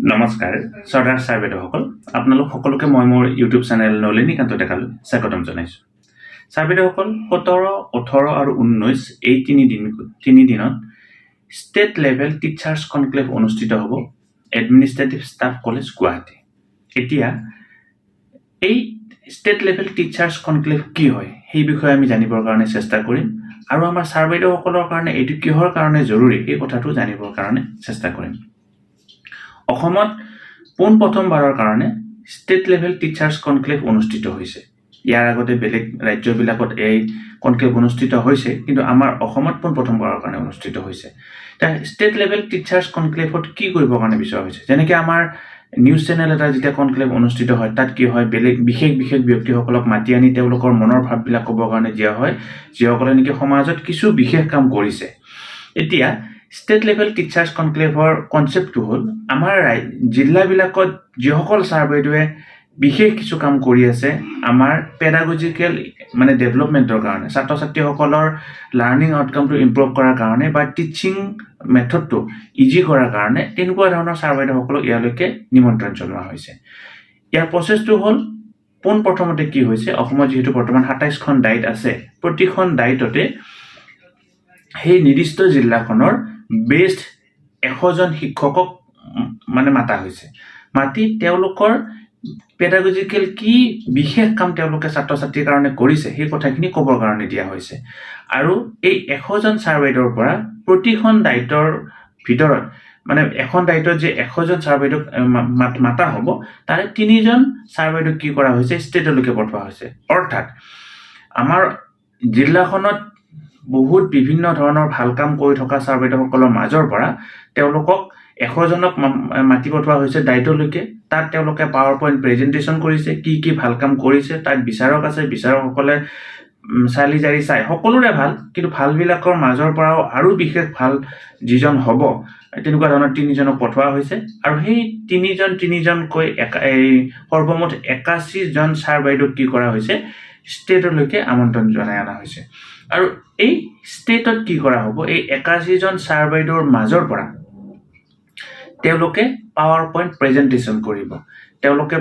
নমস্কাৰ চৰ্দাৰ ছাৰ বাইদেউসকল আপোনালোক সকলোকে মই মোৰ ইউটিউব চেনেল নলিনীকান্ত ডেকালৈ স্বাগতম জনাইছোঁ। ছাৰ বাইদেউসকল 17, 18 আৰু 19 এই তিনিদিনত ষ্টেট লেভেল টিচাৰ্ছ কনক্লেভ অনুষ্ঠিত হ'ব এডমিনিষ্ট্ৰেটিভ ষ্টাফ কলেজ গুৱাহাটী। এতিয়া এই ষ্টেট লেভেল টিচাৰ্ছ কনক্লেভ কি হয় সেই বিষয়ে আমি জানিবৰ কাৰণে চেষ্টা কৰিম আৰু আমাৰ ছাৰ বাইদেউসকলৰ কাৰণে এইটো কিহৰ কাৰণে জৰুৰী এই কথাটো জানিবৰ কাৰণে চেষ্টা কৰিম। অসমত পোনপ্ৰথমবাৰৰ কাৰণে ষ্টেট লেভেল টিচাৰ্ছ কনক্লেভ অনুষ্ঠিত হৈছে। ইয়াৰ আগতে বেলেগ ৰাজ্যবিলাকত এই কনক্লেভ অনুষ্ঠিত হৈছে, কিন্তু আমাৰ অসমত পোনপ্ৰথমবাৰৰ কাৰণে অনুষ্ঠিত হৈছে। এতিয়া ষ্টেট লেভেল টিচাৰ্ছ কনক্লেভত কি কৰিবৰ কাৰণে বিচৰা হৈছে, যেনেকৈ আমাৰ নিউজ চেনেল এটা যেতিয়া কনক্লেভ অনুষ্ঠিত হয় তাত কি হয়, বেলেগ বিশেষ ব্যক্তিসকলক মাতি আনি তেওঁলোকৰ মনৰ ভাৱবিলাক ক'বৰ কাৰণে দিয়া হয়, যিসকলে নেকি সমাজত কিছু বিশেষ কাম কৰিছে। এতিয়া ষ্টেট লেভেল টিচাৰ্ছ কনক্লেভৰ কনচেপ্টটো হ'ল আমাৰ জিলাবিলাকত যিসকল ছাৰ বাইদেৱে বিশেষ কিছু কাম কৰি আছে আমাৰ পেডাগজিকেল ডেভেলপমেণ্টৰ কাৰণে, ছাত্ৰ ছাত্ৰীসকলৰ লাৰ্ণিং আউটকামটো ইম্প্ৰুভ কৰাৰ কাৰণে বা টিচিং মেথডটো ইজি কৰাৰ কাৰণে তেনেকুৱা ধৰণৰ ছাৰ বাইদেউসকলক ইয়ালৈকে নিমন্ত্ৰণ জনোৱা হৈছে। ইয়াৰ প্ৰচেছটো হ'ল পোনপ্ৰথমতে কি হৈছে, অসমত যিহেতু বৰ্তমান 27খন ডাইট আছে, প্ৰতিখন ডাইটতে সেই নিৰ্দিষ্ট জিলাখনৰ বেষ্ট 100জন শিক্ষকক মাতা হৈছে। মাতি তেওঁলোকৰ পেডাগজিকেল কি বিশেষ কাম তেওঁলোকে ছাত্ৰ ছাত্ৰীৰ কাৰণে কৰিছে সেই কথাখিনি ক'বৰ কাৰণে দিয়া হৈছে। আৰু এই 100জন ছাৰ বাইদেউৰ পৰা প্ৰতিখন দায়িত্বৰ ভিতৰত এখন দায়িত্বত যে 100জন ছাৰ বাইদেউক মাতা হ'ব, তাৰে 3জন ছাৰ বাইদেউক কি কৰা হৈছে, ষ্টেটলৈকে পঠোৱা হৈছে। অৰ্থাৎ আমাৰ জিলাখনত বহুত বিভিন্ন ধৰণৰ ভাল কাম কৰি থকা ছাৰ বাইদেউসকলৰ মাজৰ পৰা তেওঁলোকক 100জনক মাতি পঠোৱা হৈছে দায়িত্বলৈকে। তাত তেওঁলোকে পাৱাৰ পইণ্ট প্ৰেজেণ্টেশ্যন কৰিছে, কি ভাল কাম কৰিছে। তাত বিচাৰক আছে, বিচাৰকসকলে চালি জাৰি চাই সকলোৰে ভাল, কিন্তু ভালবিলাকৰ মাজৰ পৰাও আৰু বিশেষ ভাল যিজন হ'ব তেনেকুৱা ধৰণৰ 3জনক পঠোৱা হৈছে। আৰু সেই 3জনকৈ সৰ্বমুঠ 81জন ছাৰ বাইদেউক কি কৰা হৈছে, ষ্টেটলৈকে আমন্ত্ৰণ জনাই অনা হৈছে। আৰু এই ষ্টেটত কি কৰা হ'ব, এই 81জন ছাৰ বাইদেউৰ মাজৰ পৰা তেওঁলোকে পাৱাৰ পইণ্ট প্ৰেজেণ্টেশ্যন কৰিব, তেওঁলোকে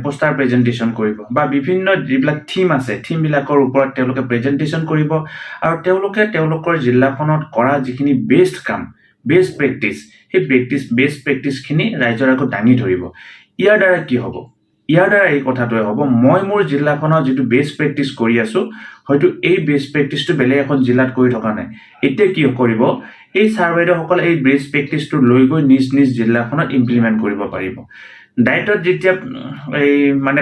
পোষ্টাৰ প্ৰেজেণ্টেশ্যন কৰিব বা বিভিন্ন যিবিলাক থিম আছে থিমবিলাকৰ ওপৰত তেওঁলোকে প্ৰেজেণ্টেশ্যন কৰিব। আৰু তেওঁলোকে তেওঁলোকৰ জিলাখনত কৰা যিখিনি বেষ্ট কাম, বেষ্ট প্ৰেক্টিছ, সেই বেষ্ট প্ৰেক্টিছখিনি ৰাইজৰ আগত দাঙি ধৰিব। ইয়াৰ দ্বাৰা কি হ'ব, ইয়াৰ দ্বাৰা এই কথাটোৱে হ'ব, মই মোৰ জিলাখনত যিটো বেষ্ট প্ৰেক্টিছ কৰি আছোঁ, হয়তো এই বেষ্ট প্ৰেক্টিছটো বেলেগ এখন জিলাত কৰি থকা নাই। এতিয়া কি কৰিব, এই ছাৰ বাইদেউসকলে এই বেষ্ট প্ৰেক্টিছটো লৈ গৈ নিজ জিলাখনত ইমপ্লিমেণ্ট কৰিব পাৰিব। ডাইটত যেতিয়া এই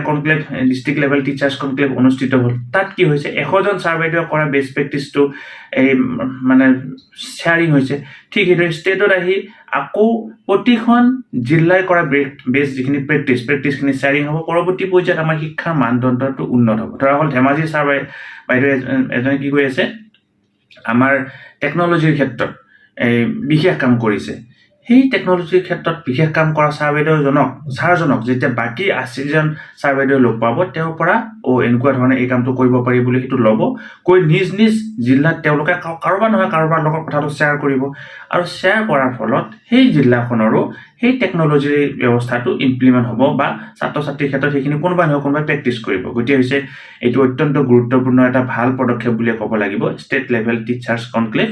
conclave district level teachers conclave অনুষ্ঠিত হ'ল, তাত কি হৈছে, 100জন ছাৰ বাইদেৱে কৰা বেষ্ট প্ৰেক্টিছটো শ্বেয়াৰিং হৈছে। ঠিক সেইদৰে ষ্টেটত আহি আকৌ প্ৰতিখন জিলাই কৰা বেষ্ট যিখিনি প্ৰেক্টিছখিনি শ্বেয়াৰিং হ'ব। পৰৱৰ্তী পৰ্যায়ত আমাৰ শিক্ষাৰ মানদণ্ডটো উন্নত হ'ব। ধৰা হ'ল ধেমাজি ছাৰ বাইদেৱে এজনে কি কৈ আছে, আমাৰ টেকন'লজিৰ ক্ষেত্ৰত বিশেষ কাম কৰিছে। সেই টেকন'লজিৰ ক্ষেত্ৰত বিশেষ কাম কৰা ছাৰজনক যেতিয়া বাকী 80জন ছাৰ বাইদেৱে লগ পাব, তেওঁৰ পৰা এনেকুৱা ধৰণে এই কামটো কৰিব পাৰি বুলি সেইটো ল'ব, কৈ নিজ জিলাত তেওঁলোকে কাৰোবাৰ নহয় কাৰোবাৰ লগত কথাটো শ্বেয়াৰ কৰিব। আৰু শ্বেয়াৰ কৰাৰ ফলত সেই জিলাখনৰো সেই টেকন'লজিৰ ব্যৱস্থাটো ইমপ্লিমেণ্ট হ'ব বা ছাত্ৰ ছাত্ৰীৰ ক্ষেত্ৰত সেইখিনি কোনোবাই নহয় কোনোবাই প্ৰেক্টিছ কৰিব। গতিকে হৈছে এইটো অত্যন্ত গুৰুত্বপূৰ্ণ এটা ভাল পদক্ষেপ বুলিয়ে ক'ব লাগিব ষ্টেট লেভেল টিচাৰ্ছ কনক্লেভ।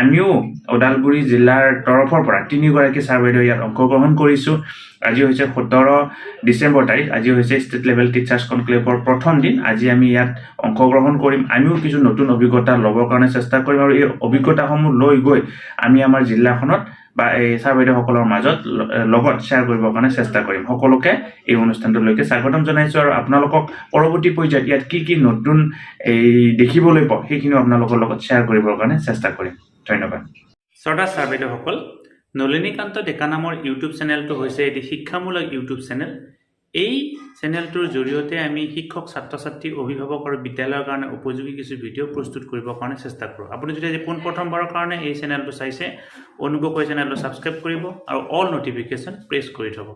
আমিও ওদালগুৰি জিলাৰ তৰফৰ পৰা 3গৰাকী ছাৰ বাইদেউ ইয়াত অংশগ্ৰহণ কৰিছোঁ। আজি হৈছে 17 ডিচেম্বৰ তাৰিখ, আজি হৈছে ষ্টেট লেভেল টিচাৰ্ছ কনক্লেভৰ প্ৰথম দিন। আজি আমি ইয়াত অংশগ্ৰহণ কৰিম, আমিও কিছু নতুন অভিজ্ঞতা ল'বৰ কাৰণে চেষ্টা কৰিম আৰু এই অভিজ্ঞতাসমূহ লৈ গৈ আমি আমাৰ জিলাখনত বা এই ছাৰ বাইদেউসকলৰ লগত শ্বেয়াৰ কৰিবৰ কাৰণে চেষ্টা কৰিম। সকলোকে এই অনুষ্ঠানটোলৈকে স্বাগতম জনাইছোঁ আৰু আপোনালোকক পৰৱৰ্তী পৰ্যায়ত ইয়াত কি নতুন দেখিবলৈ পাওঁ সেইখিনিও আপোনালোকৰ লগত শ্বেয়াৰ কৰিবৰ কাৰণে চেষ্টা কৰিম। ধন্যবাদ। শ্ৰদ্ধা ছাৰ বাইদেউসকল, নলিনীকান্ত ডেকা নামৰ ইউটিউব চেনেলটো হৈছে এটি শিক্ষামূলক ইউটিউব চেনেল। এই চেনেলটোৰ জৰিয়তে আমি শিক্ষক, ছাত্ৰ ছাত্ৰী, অভিভাৱক আৰু বিদ্যালয়ৰ কাৰণে উপযোগী কিছু ভিডিঅ' প্ৰস্তুত কৰিবৰ কাৰণে চেষ্টা কৰোঁ। আপুনি যদি আজি পোনপ্ৰথমবাৰৰ কাৰণে এই চেনেলটো চাইছে, অনুগ্ৰহ কৰি চেনেলটো ছাবস্ক্ৰাইব কৰিব আৰু অল নটিফিকেশ্যন প্ৰেছ কৰি থ'ব।